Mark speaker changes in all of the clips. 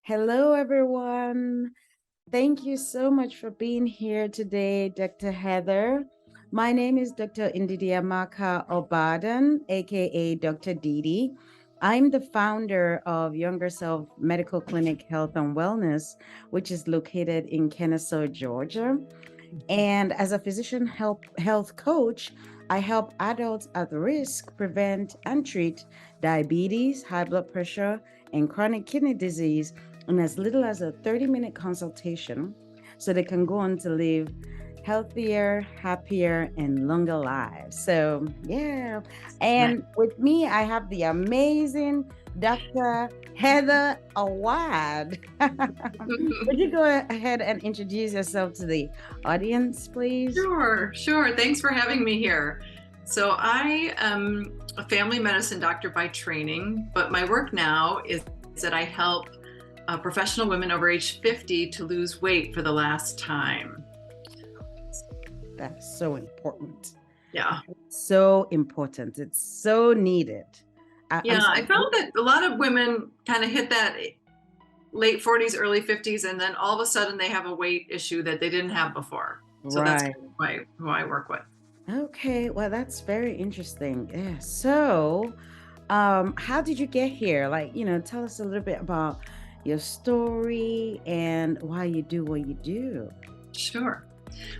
Speaker 1: Hello, everyone. Thank you so much for being here today, Dr. Heather. My name is Dr. Ndidiamaka Obadan, aka Dr. Didi. I'm the founder of Younger Self Medical Clinic Health and Wellness, which is located in Kennesaw, Georgia. And as a physician health coach, I help adults at risk prevent and treat diabetes, high blood pressure, and chronic kidney disease in as little as a 30-minute consultation so they can go on to live healthier, happier, and longer lives. So, yeah.
Speaker 2: Right.
Speaker 1: And with me, I have the amazing Dr. Heather Awad. Would you go ahead and introduce yourself to the audience, please?
Speaker 2: Sure. Thanks for having me here. So I am a family medicine doctor by training, but my work now is that I help professional women over age 50 to lose weight for the last time.
Speaker 1: That's so important.
Speaker 2: Yeah.
Speaker 1: So important. It's so needed.
Speaker 2: I found that a lot of women kind of hit that late 40s, early 50s, and then all of a sudden they have a weight issue that they didn't have before. So that's
Speaker 1: Right.
Speaker 2: who I work with.
Speaker 1: Okay. Well, that's very interesting. Yeah. So, how did you get here? Tell us a little bit about your story and why you do what you do.
Speaker 2: Sure.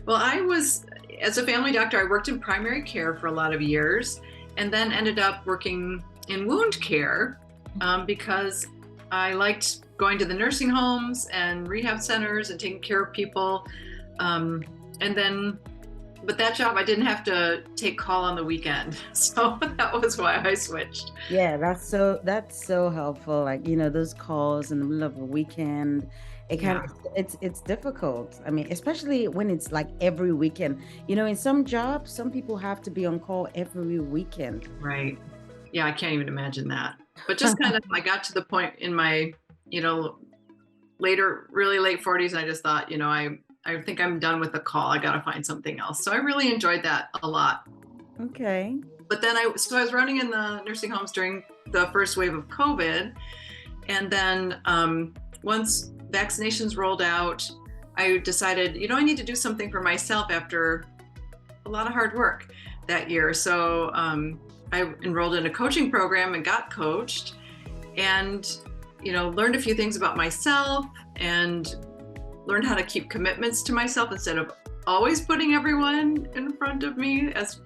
Speaker 2: Well, as a family doctor, I worked in primary care for a lot of years and then ended up working in wound care because I liked going to the nursing homes and rehab centers and taking care of people. But that job, I didn't have to take call on the weekend. So that was why I switched.
Speaker 1: Yeah, that's so helpful. Those calls in the middle of a weekend, it kind
Speaker 2: Yeah,
Speaker 1: of it's difficult. I mean, especially when it's like every weekend. In some jobs, some people have to be on call every weekend.
Speaker 2: right. Yeah, I can't even imagine that. But just kind of, I got to the point in my, you know, really late 40s, and I just thought, I think I'm done with the call. I got to find something else. So I really enjoyed that a lot.
Speaker 1: Okay.
Speaker 2: But then I was running in the nursing homes during the first wave of COVID. And then once vaccinations rolled out, I decided, I need to do something for myself after a lot of hard work that year. So I enrolled in a coaching program and got coached and, learned a few things about myself and learned how to keep commitments to myself instead of always putting everyone in front of me as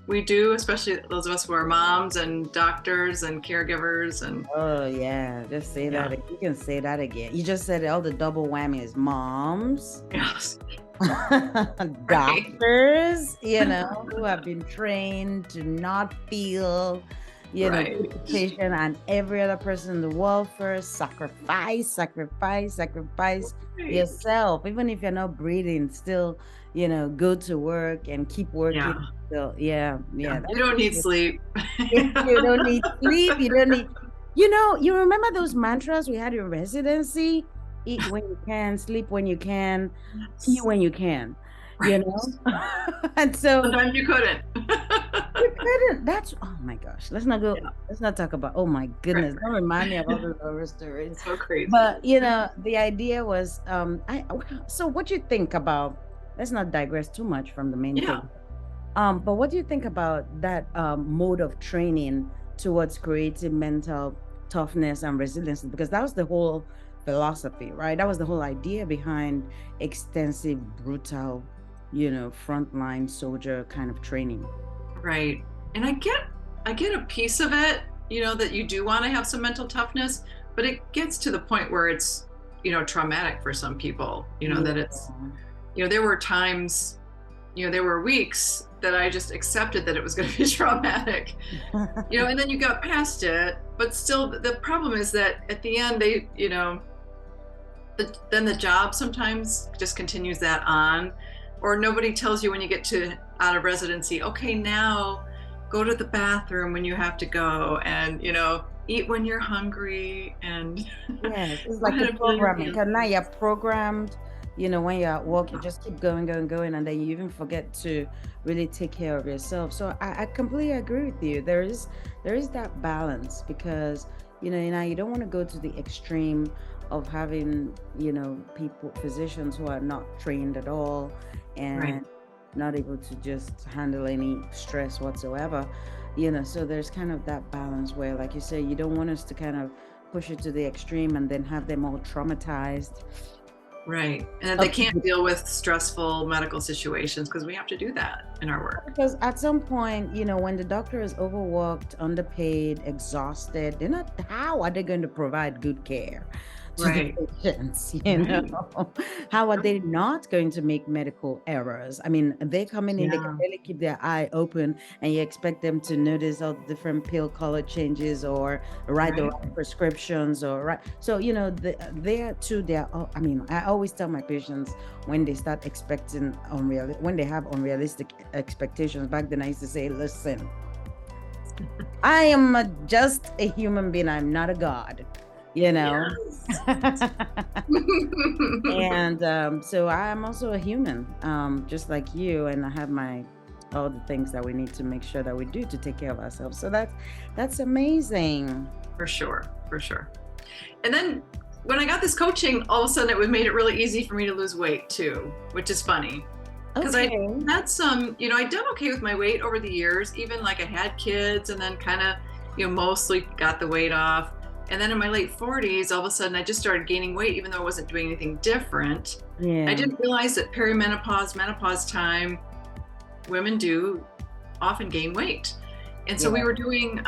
Speaker 2: we do, especially those of us who are moms and doctors and caregivers. And
Speaker 1: Oh yeah, just say
Speaker 2: yeah,
Speaker 1: that. You can say that again. You just said all the double whammies. Moms,
Speaker 2: yes, right,
Speaker 1: doctors, who have been trained to not feel,
Speaker 2: right,
Speaker 1: put the patient and every other person in the world first, sacrifice
Speaker 2: right.
Speaker 1: yourself. Even if you're not breathing, still, go to work and keep
Speaker 2: Yeah,
Speaker 1: working. Still, yeah,
Speaker 2: yeah.
Speaker 1: yeah.
Speaker 2: You don't need sleep.
Speaker 1: You don't need sleep. You don't need, you remember those mantras we had in residency? Eat when you can, sleep when you can, pee
Speaker 2: Yes.
Speaker 1: when you can, you
Speaker 2: Right.
Speaker 1: know? And so
Speaker 2: Sometimes you couldn't.
Speaker 1: you couldn't. Oh my gosh.
Speaker 2: Yeah,
Speaker 1: Let's not talk about, oh my
Speaker 2: right.
Speaker 1: goodness. Don't remind me of all those horror stories.
Speaker 2: So crazy.
Speaker 1: But, the idea was, so what do you think about, let's not digress too much from the main
Speaker 2: Yeah,
Speaker 1: thing. But what do you think about that mode of training towards creating mental toughness and resilience? Because that was the whole philosophy, right? That was the whole idea behind extensive, brutal, frontline soldier kind of training.
Speaker 2: right. And I get a piece of it, that you do want to have some mental toughness, but it gets to the point where it's, traumatic for some people, that
Speaker 1: Yeah.
Speaker 2: it's, there were times, there were weeks that I just accepted that it was going to be traumatic, and then you got past it. But still, the problem is that at the end, then the job sometimes just continues that on, or nobody tells you when you get to out of residency, okay, now go to the bathroom when you have to go, and eat when you're hungry, and
Speaker 1: Yes, it's
Speaker 2: go
Speaker 1: like
Speaker 2: ahead
Speaker 1: the
Speaker 2: and feel your
Speaker 1: programming.
Speaker 2: feelings.
Speaker 1: Because now you're programmed, when you're at work, you just keep going, and then you even forget to really take care of yourself. So I completely agree with you. There is that balance because, you don't want to go to the extreme of having, people, physicians who are not trained at all
Speaker 2: Right.
Speaker 1: and not able to just handle any stress whatsoever. So there's kind of that balance where, like you say, you don't want us to kind of push it to the extreme and then have them all traumatized.
Speaker 2: Right. And that they
Speaker 1: Up to
Speaker 2: can't deal with stressful medical situations because we have to do that in our work.
Speaker 1: Because at some point, when the doctor is overworked, underpaid, exhausted, they're not, how are they going to provide good care to the
Speaker 2: Right.
Speaker 1: patients?
Speaker 2: Right.
Speaker 1: How are they not going to make medical errors? I mean, they come in, they can
Speaker 2: Yeah.
Speaker 1: barely keep their eye open, and you expect them to notice all the different pill color changes or write the
Speaker 2: Right.
Speaker 1: right prescriptions or right. So, they're too, I mean, I always tell my patients, when they start expecting when they have unrealistic expectations. Back then I used to say, listen, I am just a human being, I'm not a god, you know
Speaker 2: Yes.
Speaker 1: and so I'm also a human, just like you, and I have my all the things that we need to make sure that we do to take care of ourselves. So that's amazing.
Speaker 2: For sure. For sure. And then when I got this coaching, all of a sudden it made it really easy for me to lose weight too, which is funny. Because I
Speaker 1: Okay.
Speaker 2: had some, I'd done okay with my weight over the years, even like I had kids and then kind of, mostly got the weight off. And then in my late 40s, all of a sudden I just started gaining weight, even though I wasn't doing anything different. I
Speaker 1: Yeah.
Speaker 2: didn't realize that perimenopause, menopause time, women do often gain weight. And so we
Speaker 1: Yeah.
Speaker 2: were doing,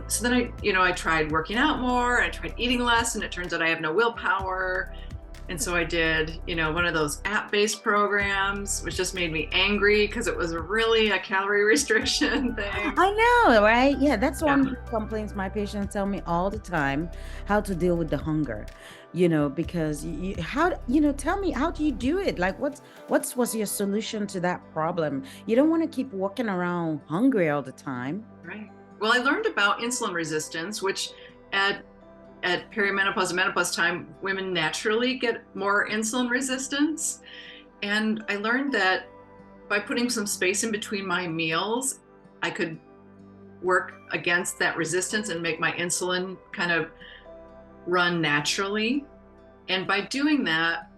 Speaker 2: so then I tried working out more, I tried eating less, and it turns out I have no willpower. And so I did, one of those app-based programs, which just made me angry because it was really a calorie restriction thing.
Speaker 1: I know, right? Yeah, that's
Speaker 2: Yeah.
Speaker 1: one of the complaints my patients tell me all the time, how to deal with the hunger. Because tell me, how do you do it? Like, what's was your solution to that problem? You don't want to keep walking around hungry all the time.
Speaker 2: Right. Well, I learned about insulin resistance, which at perimenopause and menopause time, women naturally get more insulin resistance. And I learned that by putting some space in between my meals, I could work against that resistance and make my insulin kind of run naturally. And by doing that,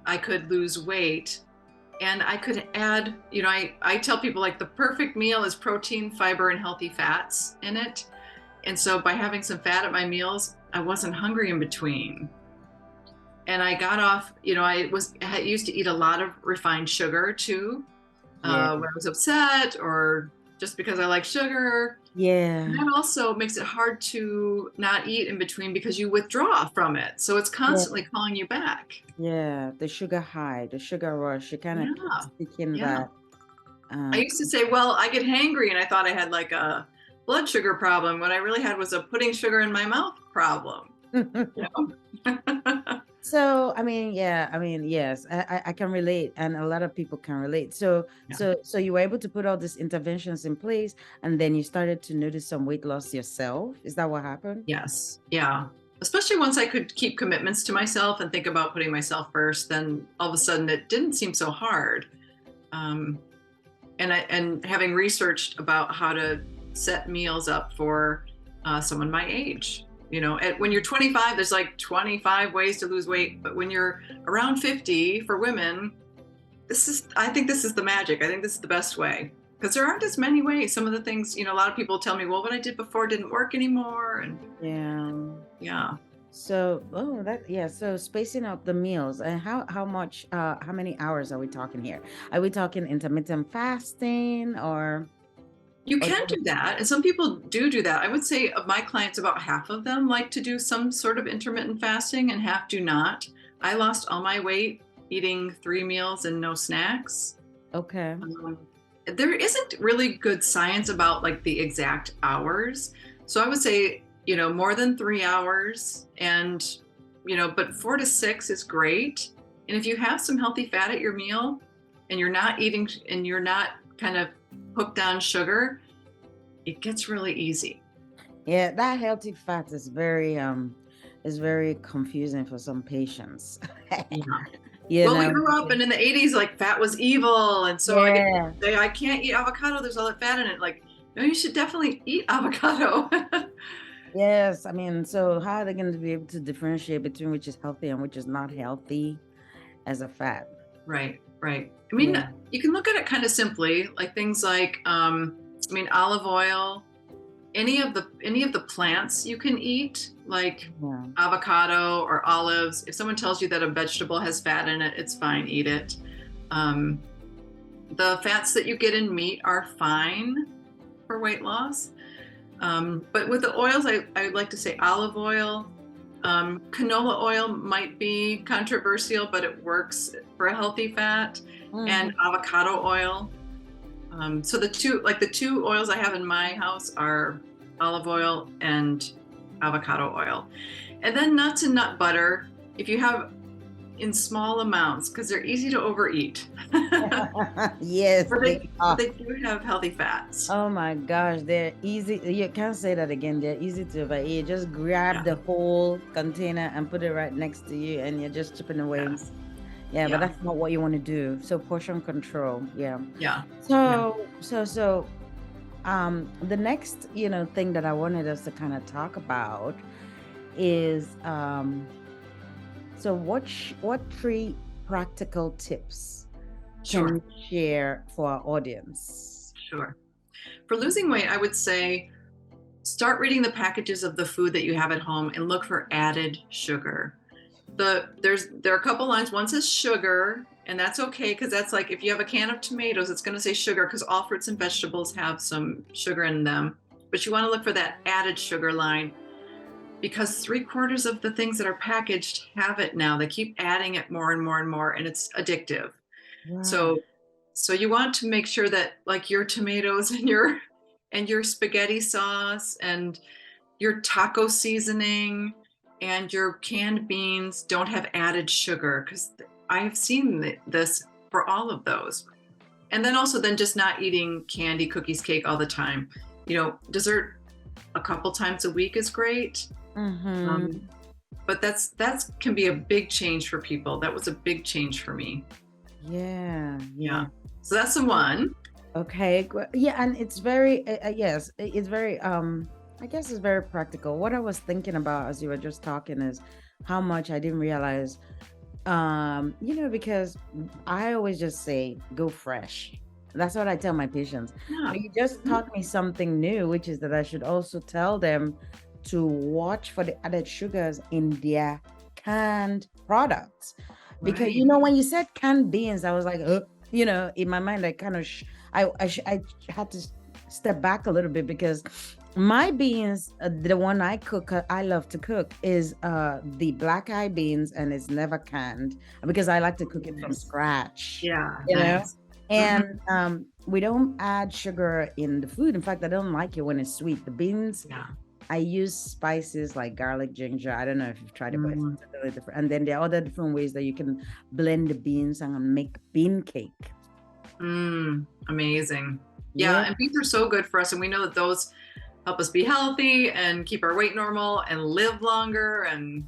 Speaker 2: I could lose weight and I could add, I tell people like the perfect meal is protein, fiber, and healthy fats in it. And so by having some fat at my meals, I wasn't hungry in between. And I got off, I used to eat a lot of refined sugar too,
Speaker 1: Yeah.
Speaker 2: when I was upset or just because I like sugar. And
Speaker 1: Yeah.
Speaker 2: that also makes it hard to not eat in between because you withdraw from it. So it's
Speaker 1: Yeah.
Speaker 2: constantly calling you back.
Speaker 1: Yeah. The sugar high, the sugar rush, you kind of keep
Speaker 2: Yeah.
Speaker 1: seeking
Speaker 2: Yeah.
Speaker 1: that.
Speaker 2: I used to say, well, I get hangry and I thought I had like a blood sugar problem. What I really had was a putting sugar in my mouth problem. You know?
Speaker 1: So, I mean, yeah, I mean, yes, I can relate, and a lot of people can relate. So,
Speaker 2: Yeah.
Speaker 1: so you were able to put all these interventions in place, and then you started to notice some weight loss yourself. Is that what happened?
Speaker 2: Yes. Yeah. Especially once I could keep commitments to myself and think about putting myself first, then all of a sudden it didn't seem so hard. Um, and having researched about how to set meals up for someone my age, when you're 25, there's like 25 ways to lose weight, but when you're around 50 for women, I think this is the magic. I think this is the best way because there aren't as many ways. Some of the things, a lot of people tell me, well, what I did before didn't work anymore. And
Speaker 1: Yeah.
Speaker 2: yeah.
Speaker 1: So, yeah. So spacing out the meals, and how much, how many hours are we talking here? Are we talking intermittent fasting
Speaker 2: You
Speaker 1: or?
Speaker 2: can do that. And some people do that. I would say of my clients, about half of them like to do some sort of intermittent fasting and half do not. I lost all my weight eating 3 meals and no snacks.
Speaker 1: Okay.
Speaker 2: Um, there isn't really good science about like the exact hours. So I would say, more than 3 hours and, but 4 to 6 is great. And if you have some healthy fat at your meal and you're not eating and you're not kind of hooked on sugar, it gets really easy.
Speaker 1: Yeah, that healthy fat is very confusing for some patients.
Speaker 2: Yeah.
Speaker 1: You
Speaker 2: Well, we
Speaker 1: know?
Speaker 2: grew up and in the 80s, like fat was evil. And so I get
Speaker 1: Yeah.
Speaker 2: say, I can't eat avocado. There's all that fat in it. Like, no, you should definitely eat avocado.
Speaker 1: Yes, I mean, so how are they going to be able to differentiate between which is healthy and which is not healthy as a fat?
Speaker 2: Right, right. I mean,
Speaker 1: Yeah.
Speaker 2: you can look at it kind of simply, like things like, I mean, olive oil, any of the plants you can eat, like
Speaker 1: Yeah.
Speaker 2: avocado or olives. If someone tells you that a vegetable has fat in it, it's fine, eat it. Um, the fats that you get in meat are fine for weight loss. But with the oils, I would like to say olive oil. Canola oil might be controversial, but it works for a healthy fat, and
Speaker 1: Mhm.
Speaker 2: avocado oil. So the two oils I have in my house are olive oil and avocado oil. And then nuts and nut butter, if you have in small amounts, because they're easy to overeat. but
Speaker 1: Yes, they
Speaker 2: they but
Speaker 1: are.
Speaker 2: they do have healthy fats.
Speaker 1: Oh my gosh, they're easy. You can't say that again. They're easy to overeat. Just grab
Speaker 2: Yeah.
Speaker 1: the whole container and put it right next to you, and you're just chipping away.
Speaker 2: Yes.
Speaker 1: Yeah, but
Speaker 2: Yeah.
Speaker 1: that's not what you want to do. So portion control. Yeah.
Speaker 2: Yeah. Yeah.
Speaker 1: So the next, thing that I wanted us to kind of talk about is so what three practical tips can
Speaker 2: Sure.
Speaker 1: you share for our audience?
Speaker 2: Sure. For losing weight, I would say start reading the packages of the food that you have at home and look for added sugar. There are a couple lines. One says sugar, and that's okay because that's like if you have a can of tomatoes, it's going to say sugar because all fruits and vegetables have some sugar in them. But you want to look for that added sugar line because 3/4 of the things that are packaged have it now. They keep adding it more and more and more, and it's addictive.
Speaker 1: Right.
Speaker 2: So so you want to make sure that like your tomatoes and your spaghetti sauce and your taco seasoning and your canned beans don't have added sugar because I have seen this for all of those. And then also then just not eating candy, cookies, cake all the time. Dessert a couple times a week is great.
Speaker 1: Mm-hmm.
Speaker 2: Um, but that's can be a big change for people. That was a big change for me.
Speaker 1: Yeah,
Speaker 2: Yeah.
Speaker 1: yeah.
Speaker 2: So that's the one.
Speaker 1: Okay, yeah, and it's very yes, it's very I guess it's very practical. What I was thinking about as you were just talking is how much I didn't realize because I always just say go fresh. That's what I tell my patients.
Speaker 2: Yeah.
Speaker 1: But you just
Speaker 2: Mhm.
Speaker 1: taught me something new, which is that I should also tell them to watch for the added sugars in their canned products. Because
Speaker 2: Right.
Speaker 1: when you said canned beans, I was like, in my mind, I kind of I had to step back a little bit because my beans, the one I cook, I love to cook, is the black eye beans, and it's never canned because I like to cook it from
Speaker 2: Nice.
Speaker 1: scratch,
Speaker 2: Yeah,
Speaker 1: you know.
Speaker 2: nice. Mhm.
Speaker 1: And we don't add sugar in the food. In fact, I don't like it when it's sweet. The beans,
Speaker 2: Yeah.
Speaker 1: I use spices like garlic, ginger. I don't know if you've tried it, but it's
Speaker 2: Mm,
Speaker 1: totally different. And then there are other different ways that you can blend the beans and make bean cake.
Speaker 2: amazing. Yeah,
Speaker 1: Yeah.
Speaker 2: and beets are so good for us, and we know that those help us be healthy and keep our weight normal and live longer and,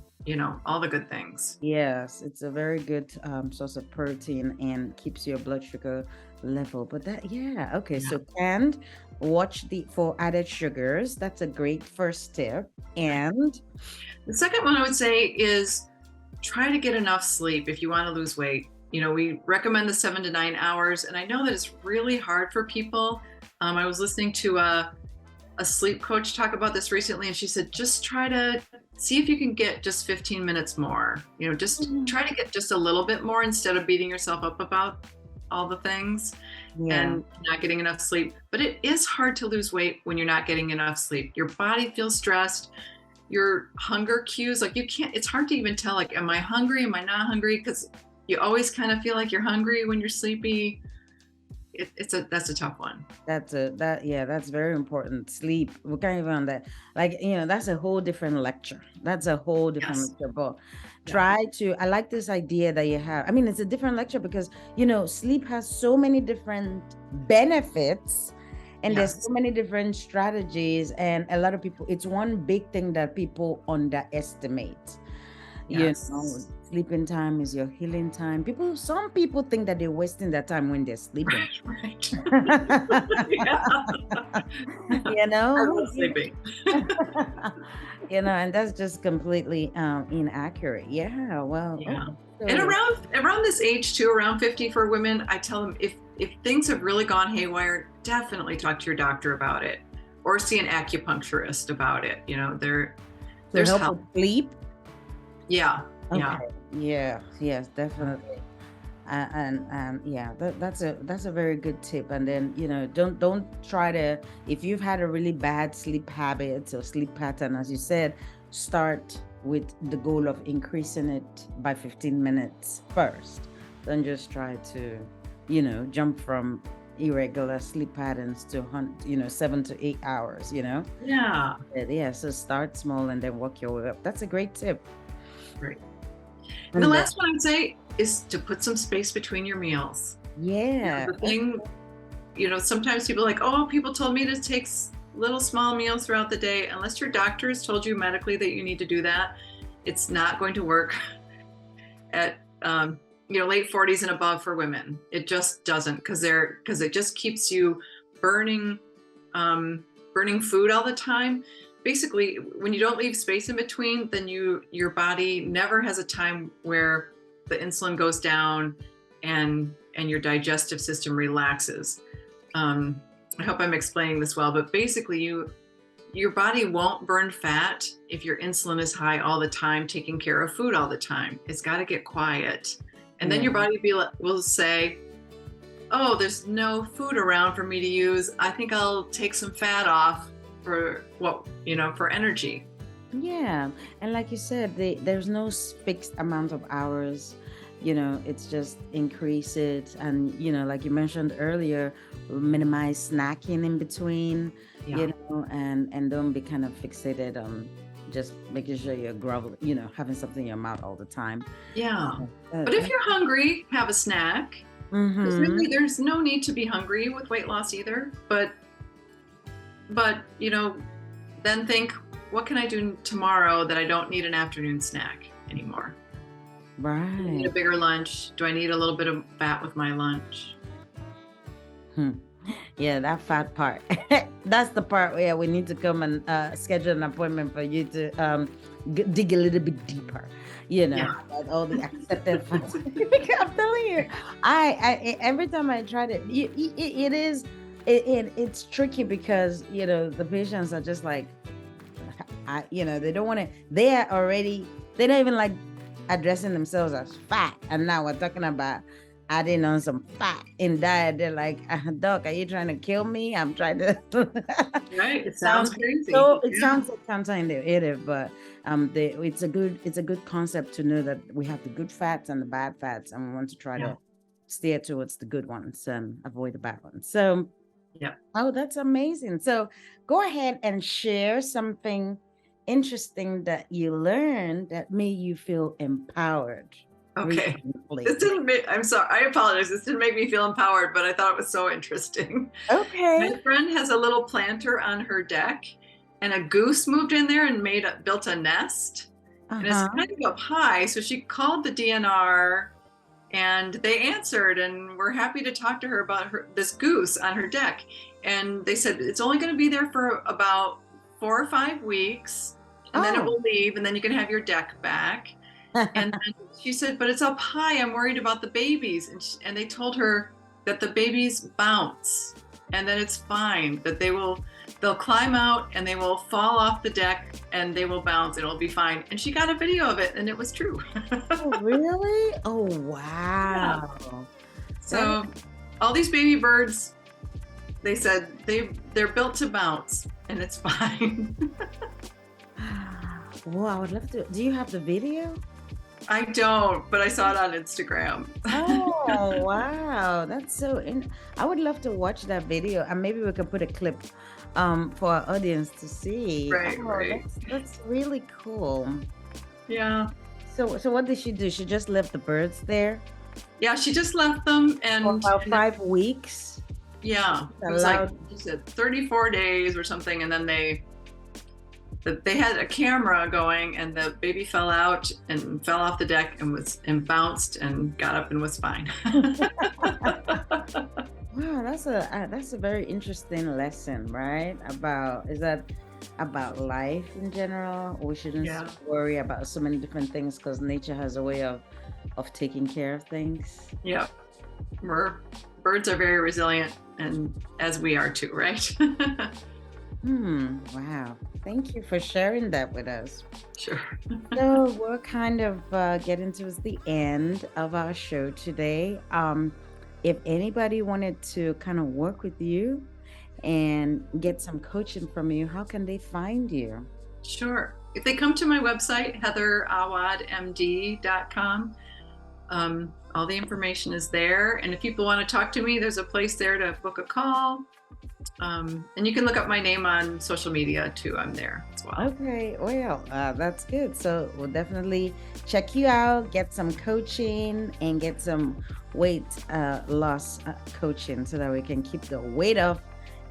Speaker 2: all the good things.
Speaker 1: Yes, it's a very good source of protein and keeps your blood sugar level. But yeah, okay.
Speaker 2: Yeah,
Speaker 1: So canned, watch for added sugars. That's a great first step.
Speaker 2: right.
Speaker 1: And
Speaker 2: The second one I would say is try to get enough sleep if you want to lose weight. We recommend the 7 to 9 hours, and I know that it's really hard for people. I was listening to a sleep coach talk about this recently, and she said, just try to see if you can get just 15 minutes more. Just try to get just a little bit more instead of beating yourself up about all the things
Speaker 1: yeah,
Speaker 2: and not getting enough sleep. But it is hard to lose weight when you're not getting enough sleep. Your body feels stressed. Your hunger cues, like it's hard to even tell, like, am I hungry? Am I not hungry? Because you always kind of feel like you're hungry when you're sleepy. That's a tough one.
Speaker 1: that's very important. Sleep. We can't even on that. Like, that's a whole different lecture. That's a whole different
Speaker 2: Yes.
Speaker 1: lecture. But
Speaker 2: Yeah.
Speaker 1: I like this idea that you have. I mean, it's a different lecture because, sleep has so many different benefits and there's
Speaker 2: Yes.
Speaker 1: so many different strategies. And a lot of people, it's one big thing that people underestimate.
Speaker 2: Yes.
Speaker 1: sleeping time is your healing time. Some people think that they're wasting their time when they're sleeping.
Speaker 2: Right.
Speaker 1: Yeah. You
Speaker 2: I
Speaker 1: know?
Speaker 2: love sleeping.
Speaker 1: And that's just completely inaccurate. Yeah, well,
Speaker 2: Yeah.
Speaker 1: okay.
Speaker 2: And around this age too, around 50 for women, I tell them if things have really gone haywire, definitely talk to your doctor about it, or see an acupuncturist about it. There's
Speaker 1: help
Speaker 2: help.
Speaker 1: with sleep.
Speaker 2: Yeah.
Speaker 1: Okay. Yeah. Yes, definitely. And yeah, that's a very good tip. And then don't try to, if you've had a really bad sleep habit or sleep pattern, as you said, start with the goal of increasing it by 15 minutes first. Don't just try to jump from irregular sleep patterns to 7 to 8 hours.
Speaker 2: Yeah.
Speaker 1: So start small and then work your way up. That's a great tip.
Speaker 2: Right. And the last one I'd say is to put some space between your meals.
Speaker 1: Yeah.
Speaker 2: The thing, sometimes people are like, oh, people told me to take little small meals throughout the day. Unless your doctor has told you medically that you need to do that, it's not going to work at late 40s and above for women. It just doesn't, because it just keeps you burning food all the time. Basically, when you don't leave space in between, then your body never has a time where the insulin goes down and your digestive system relaxes. I hope I'm explaining this well, but basically your body won't burn fat if your insulin is high all the time, taking care of food all the time. It's got to get quiet. And then your body will say, oh, there's no food around for me to use. I think I'll take some fat off for for energy.
Speaker 1: Yeah. And like you said, there's no fixed amount of hours. It's just increase it. And, like you mentioned earlier, minimize snacking in between, and don't be kind of fixated on just making sure you're groveling, having something in your mouth all the time.
Speaker 2: Yeah. But if you're hungry, have a snack.
Speaker 1: Mm-hmm.
Speaker 2: There's no need to be hungry with weight loss either. But then think, what can I do tomorrow that I don't need an afternoon snack anymore?
Speaker 1: Right.
Speaker 2: Do I need a bigger lunch? Do I need a little bit of fat with my lunch?
Speaker 1: Yeah, that fat part. That's the part where we need to come and schedule an appointment for you to dig a little bit deeper. All the accepted fats. I'm telling you, I every time I try to, it's tricky because the patients are just like, they don't want to. They're not even like addressing themselves as fat, and now we're talking about adding on some fat in diet. They're like, doc, are you trying to kill me? I'm trying to.
Speaker 2: Right. It sounds crazy.
Speaker 1: So it sounds like counterintuitive, but it's a good concept to know that we have the good fats and the bad fats, and we want to try to steer towards the good ones and avoid the bad ones. So
Speaker 2: yeah.
Speaker 1: Oh, that's amazing. So go ahead and share something interesting that you learned that made you feel empowered.
Speaker 2: Okay.
Speaker 1: recently.
Speaker 2: I'm sorry. I apologize. This didn't make me feel empowered, but I thought it was so interesting.
Speaker 1: Okay.
Speaker 2: My friend has a little planter on her deck, and a goose moved in there and built a nest. And it's kind of up high. So she called the DNR, and they answered, and we're happy to talk to her about this goose on her deck. And they said it's only going to be there for about 4 or 5 weeks, and then it will leave, and then you can have your deck back. And then she said, but it's up high. I'm worried about the babies. And they told her that the babies bounce, and that it's fine, that they'll climb out and they will fall off the deck and they will bounce and it'll be fine. And she got a video of it, and it was true.
Speaker 1: Oh, really? Oh, wow.
Speaker 2: Yeah. So all these baby birds, they said they're built to bounce, and it's fine.
Speaker 1: Well, I would love to. Do you have the video?
Speaker 2: I don't, but I saw it on Instagram.
Speaker 1: Oh, wow. That's so I would love to watch that video, and maybe we could put a clip for our audience to see.
Speaker 2: Right.
Speaker 1: That's really cool.
Speaker 2: Yeah.
Speaker 1: So what did she do? She just left the birds there?
Speaker 2: Yeah, she just left them, and
Speaker 1: for about 5 weeks.
Speaker 2: Yeah. It was like, she said 34 days or something, and then they they had a camera going, and the baby fell out and fell off the deck and bounced and got up and was fine.
Speaker 1: Wow, that's a very interesting lesson, right? Is that about life in general? We shouldn't
Speaker 2: Yeah.
Speaker 1: worry about so many different things because nature has a way of taking care of things.
Speaker 2: Yeah. We're Birds are very resilient, and as we are too, right?
Speaker 1: Wow. Thank you for sharing that with us.
Speaker 2: Sure.
Speaker 1: So we're kind of getting towards the end of our show today. If anybody wanted to kind of work with you and get some coaching from you, how can they find you?
Speaker 2: Sure. If they come to my website, heatherawadmd.com, all the information is there. And if people want to talk to me, there's a place there to book a call. And you can look up my name on social media too. I'm there as well.
Speaker 1: Okay, well, that's good. So we'll definitely check you out, get some coaching, and get some weight loss coaching so that we can keep the weight off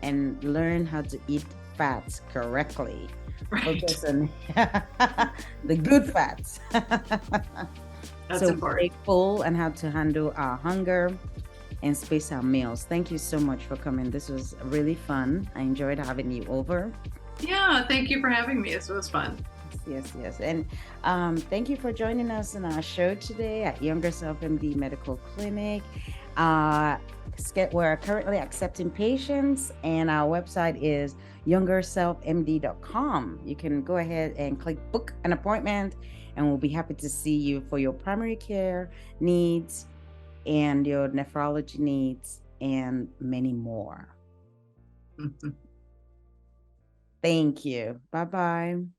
Speaker 1: and learn how to eat fats correctly.
Speaker 2: Right.
Speaker 1: Focus on the good fats.
Speaker 2: That's
Speaker 1: so
Speaker 2: important.
Speaker 1: Stay full and how to handle our hunger and space our meals. Thank you so much for coming. This was really fun. I enjoyed having you over.
Speaker 2: Yeah, thank you for having me. This was fun.
Speaker 1: Yes. And thank you for joining us in our show today at Younger Self MD Medical Clinic. We're currently accepting patients, and our website is youngerselfmd.com. You can go ahead and click book an appointment, and we'll be happy to see you for your primary care needs and your nephrology needs and many more. Thank you. Bye-bye.